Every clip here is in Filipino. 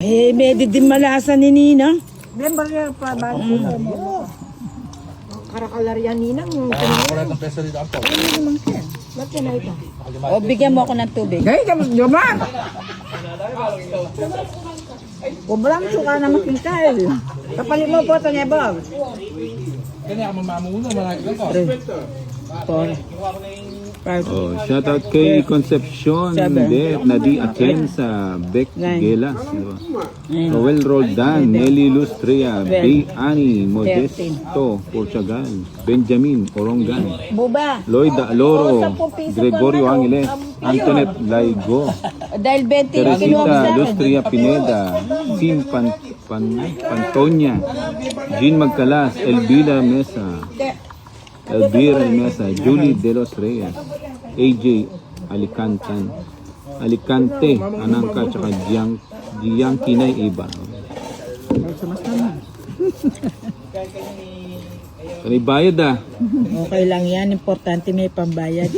Eh, medyo din malasa ni Nina. Bien, bagay pa ba? Karakalaryan ninang. Wala ng peso dito ako. Ba't yan na ito? O, bigyan mo ako ng tubig. Gay, kamu naman! Kubrang suka na makita eh. Kapalit mo po ito niya, Bob. Kanya ako mamamuna, malaki lang ko. 4, 5, Oh, shout out kay Concepcion de Nadi Achen sa Beck Gelas. Diba? Roel Roldan, Nelly Lustria, B. Ani Modesto, Portugal, Benjamin Orongan, Buba. Lloyd Aloro, Gregorio Angeles, Antoinette Laigo, Dahil 20 kinuha mo sa Teresita akin. Lustria Pineda, Sim Pantonia, Jean Magcalas, Elvira Mesa, Julie De Los Reyes, AJ Alicante, Anangka, tsaka Jiang Kinay Iba. Bayad ah. Okay lang yan. Importante may pambayad.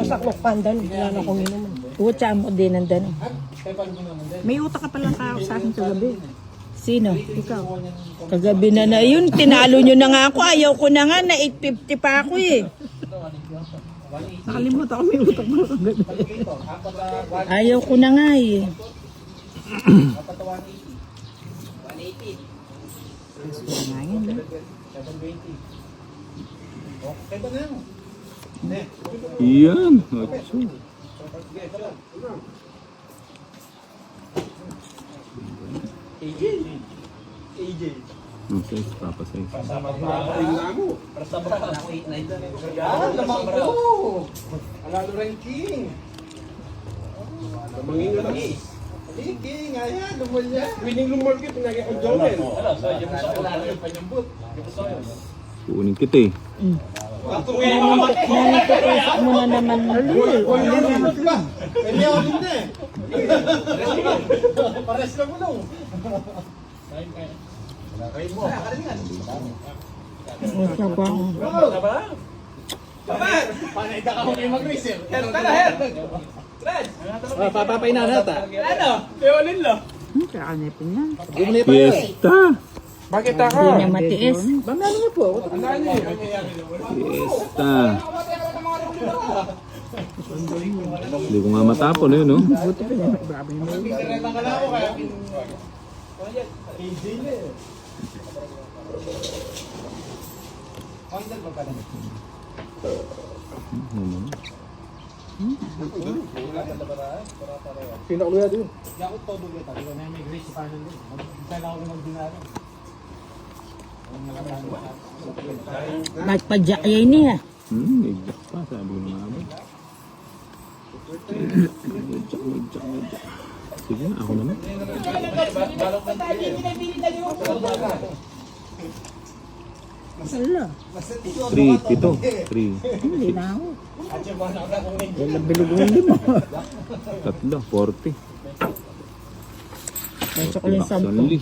Saklok pandan, wala na akong inuman. Utsa mo din ang dano. May utak ka palang sa akin kagabi. Sino? Ikaw. Kagabi na yun. Tinalo nyo na nga ako. Ayaw ko na nga. Na 850 pa ako eh. Nakalimutan ko may utak mo kagabi. Ayaw ko na nga eh. Yan. Otso. Okay, papasay. Alalo ranking. Ranking, ayan, lumalya. Winning lumalya, pinagay ang Joel. Kuunin kita eh. Nanipipis mo na naman. Kanya ako din eh. Pares lang mo nung. Kain mo. Utsa ko ako. Panay ka ako yung mag-race eh. Her! Papapay na nata. Ano? Leonin lo. Kakanipin yan. Fiesta! Bakit Hindi niya matiis. Bangalo niyo po. Fiesta! Hindi ko nga matapon eh, no? Buti pa niya. Grabe mo. Pinakuluya din. Yakot to dulo tayo. May grace pa nun din. Kailangan ko magdinara. Magpadyak yan niya. Nagdak pa, sabi ko nga ba? Nagdak. Sige na, ako naman. Ala. 3, 7, 3, Hindi na ako. 3, 40. Chocolate Bucks sampo. only.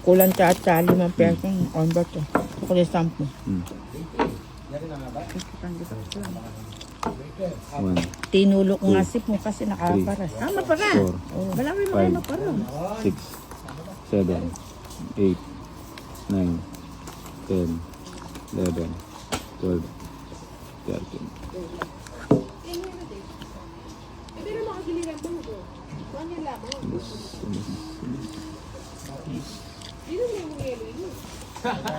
Kulang ka at 5 pesong. On ba ito? Chocolate sampo. 1, Tinulo ko nga sip mo kasi nakaparas. Tama pa ka. 4, Malaki mo kayo 5, pa rin. 6, 7, 8, 9, 10, 11, 12, 13.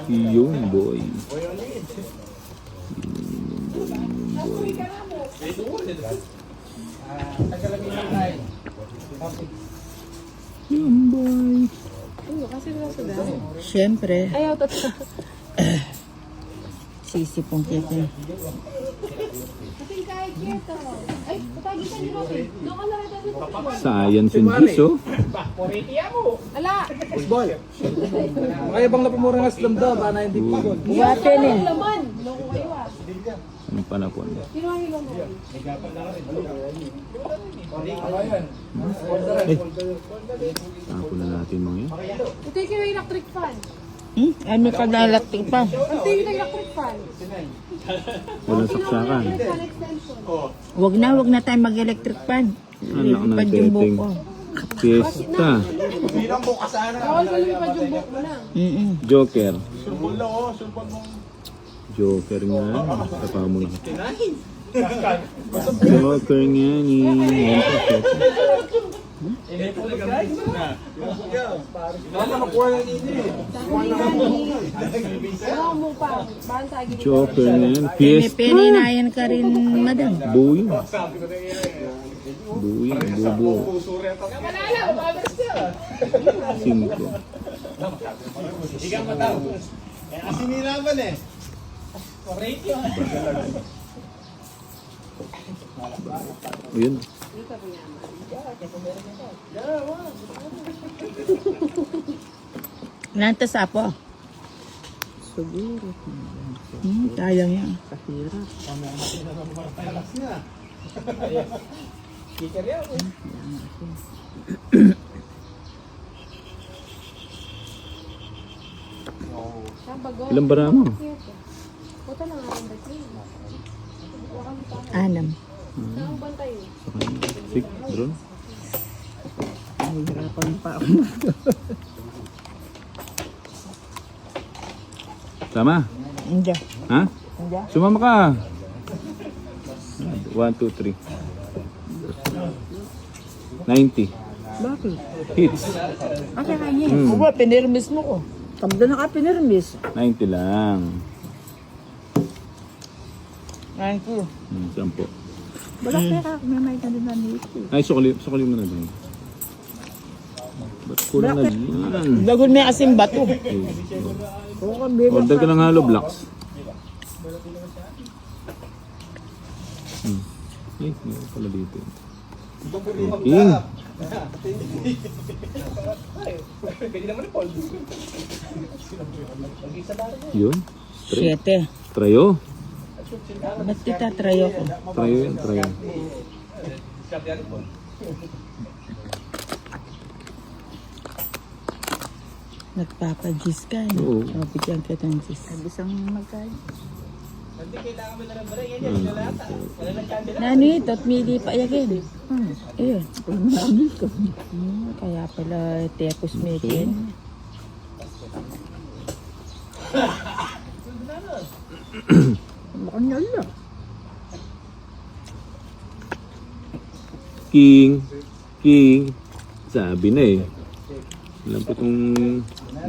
Yung boy. Yung boy. Siyempre. Ayaw to. Sisipong kita. Science and this, oh. Kaya bang napamura nga slam daw, bana hindi pa. Buwatin eh. Anong panapon? Tapon na natin mga yan. Ito yung electric fan. Ano ka lalakting pa? Walang saksakan. Wag na tayo mag-electric fan. Anak ng Lilipad yung teteng. buko. Fiesta. Joker. Joker nga. Tapa mo na. Joker nga ni. Yan po. Joker nga yan. Fiesta. Pininayan ka rin, madam. Buwi. Buwi. Bubo. 5. Ayun. Nantas apo. Siguro. Kaya nga. Kahirap. Ilang bara mo? 6. 6, bro. Nahihirapan pa ako. Tama? Hindi. Ha? Sumama ka. 1, 2, 3. 90. Bakit? Hits. Asa kanya? Uwa, pinirmis mo ko. Kamda na ka pinirmis. 90 lang. Thank you. 10. Wala pera. May ganun na nito. Ay, sukali mo na din. Ba't kulang na yan? Dagon may asim bato. Okay. Oo, kambira. Order ka ng hollow blocks. Ay, meron pala dito. King. Yun. 7. Trayo. Ba't kita trayo ko? Trayo yan, trayo. Nagpapagis ka. Oo. O, bigyan ka ng gis. Isang magkain. Nano ito, at mili pa yakin. Eh, Namin ko. kaya pala tepos mekin. Makanyal na. King. Sabi na eh. Alam po itong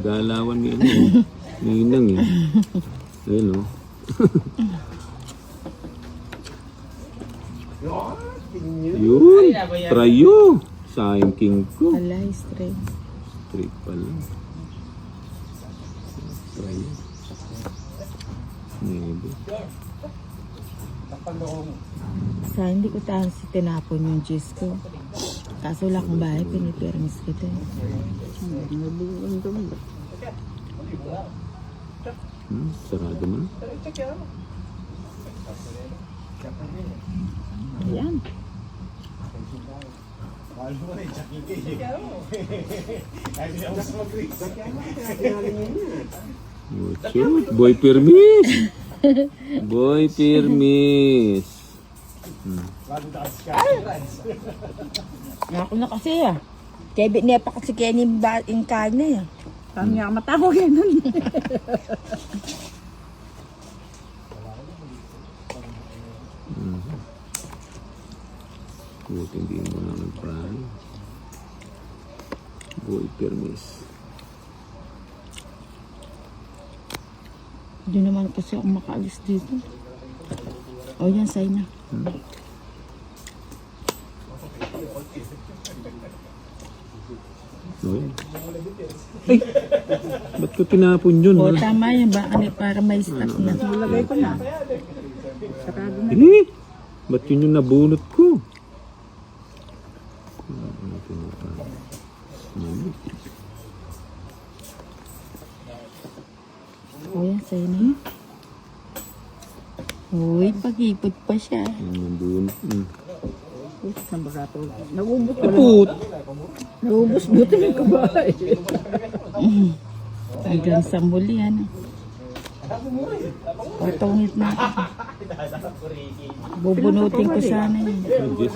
galawan ni ano eh. Ninang eh. Ayun o. Yun. Trayo. Sayang king ko. Alay, straight. Straight pala. Trayo. Maybe. Sa hindi ko tahan si tinapon yung gis ko. Kaso wala akong bahay, pinipermis kita. Sarado man. Ayan. Shoot, boy permis. Boy permis. Ako na kasi ah. Kaya niya pa kasi kaya ni baing kanya eh. Saan nga matawag yan nun? Buti hindi mo na nag-pray. Boy permis. Hindi naman kasi ako makaalis dito. O yan, say na. Okay. Ay! Ba't ko tinapon yun? O Ha? tama yan ba? Ano, para may stock na. Nilagay ko na. Sarado na. Eh! Ba't yun yung nabunot ko? O yan, say na. Uy, pag-ipot pa siya. Yung nabunot. Saan ba ito? Nagubot ko. Put! Nagubos buti ng kabahay. Hanggang sa muli, ano. Patungit na ako. Bubunutin ko sana yun. Yung Jess,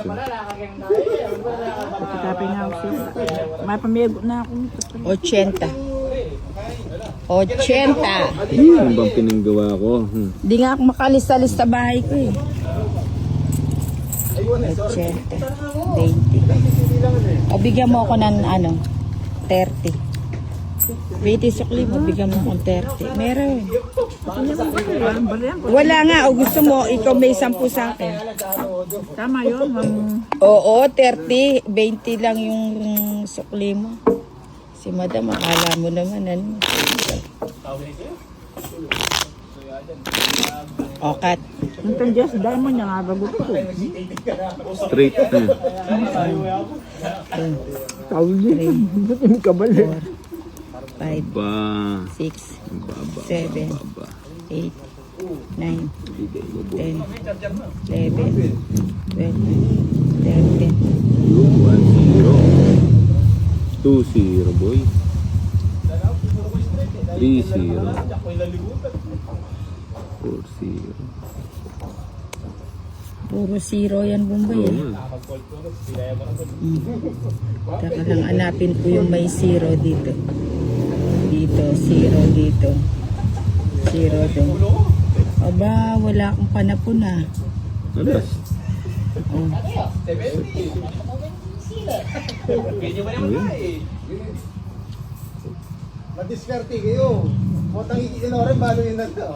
Kapin nga ako siya. May pamiyago na ako. 80. 80. Ano bang pinanggawa ko? Di nga ako makalis-alis sa bahay ko eh. 80. 20. O bigyan mo ako ng ano, 30. 20 sukli mo, bigyan mo akong 30. Meron. Wala nga. O gusto mo, ikaw may 10 sa akin. Tama yun. Oo, 30. 20 lang yung sukli mo. Si madam, akala mo naman ano. O, cut. Nung just diamond niya nga bago ko. Straight. Tawag din. Ba't yung kabali? 5, Ba. 6, Baba. 7, Baba. 8, 9, Bigay mo po. 10, 11, 12, 13. 1-0. 2-0, boy. 3-0. 4-0. Puro zero yan, Bombay. Oo Eh. nga. Taka lang hanapin ko yung may zero dito. Dito, zero dito. Zero doon. Aba, wala akong panapon ah. Alas. Oh. Madiskarte kayo. Motang iinorin, balo yun na to.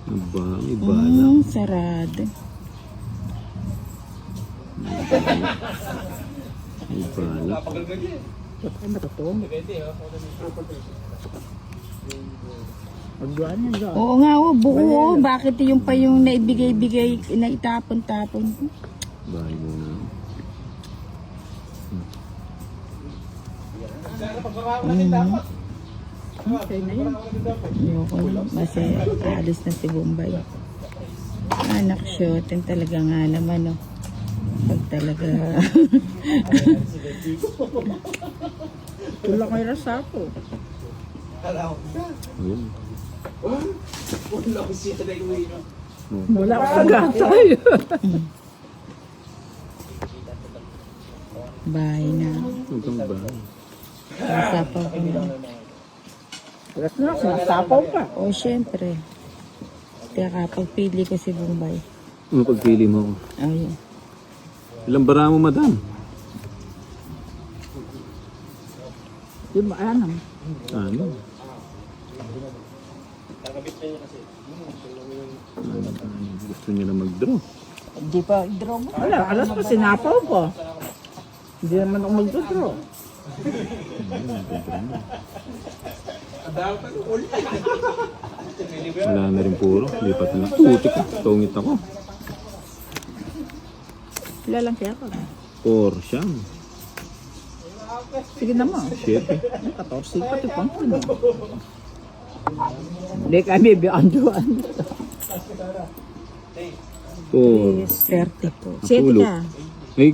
Aba, may bala. Sarado. May bala. Ay, matutong. Magduan yan dyan. Oo nga, oh, buo. Oh. Bakit yung pa yung naibigay-bigay, naitapon-tapon ko? Bahay mo na. Okay na yun. Ayoko na. Kasi aalis na si Bombay. Anak shootin talaga nga naman, no. Pag talaga... Tulak may rasa ko. Ayun. Wala ko kagatay. Bahay na. Huwag kang bahay. Kasapaw ko na. Alas na, sinasapaw ka. O, syempre. Kaya pagpili ko si Bombay. Ano pagpili mo? Ayun. Ilang bara mo, madam? Di ba, ano? Ano? Gusto niya na mag-draw. Di pa draw mo? Wala, alas pa sinapaw ko. Hindi naman ako mag-draw. Wala na rin puro. Lipat na lang. Putik ka. Tungit ako. Wala lang kaya ko. 4 siyam. Sige naman. 7. 14 pati pang puno. Hindi kami biyanduan. 4. 30 po. Sete Tulog. ka. Ay,